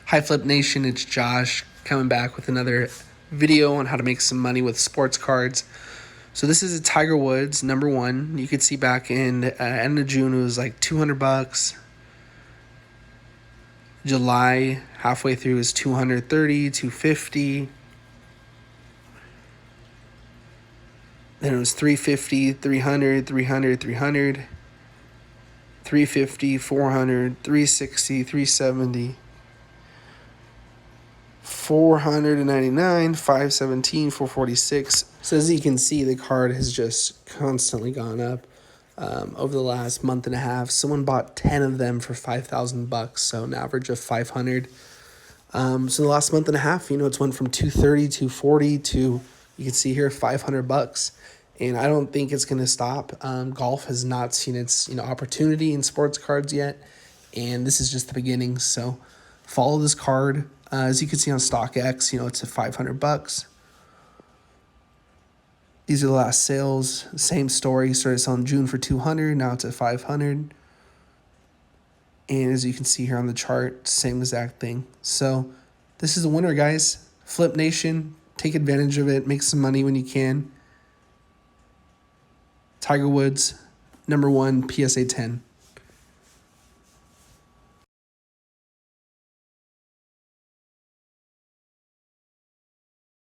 Hi Flip Nation, it's Josh coming back with another video on how to make some money with sports cards. So this is a Tiger Woods #1. You could see back in end of June it was like $200. July halfway through is $230, $250. Then it was $350, $300, $300, $300, $350, $400, $360, $370. $499, $517, $446. So as you can see, the card has just constantly gone up over the last month and a half. Someone bought 10 of them for $5,000, so an average of 500. So the last month and a half, it's went from 230, 240 to, you can see here, $500. And I don't think it's going to stop. Golf has not seen its opportunity in sports cards yet, and this is just the beginning. So follow this card. As you can see on StockX, it's at $500. These are the last sales. Same story. Started selling June for $200. Now it's at $500. And as you can see here on the chart, same exact thing. So this is a winner, guys. Flip Nation, take advantage of it. Make some money when you can. Tiger Woods, #1, PSA 10.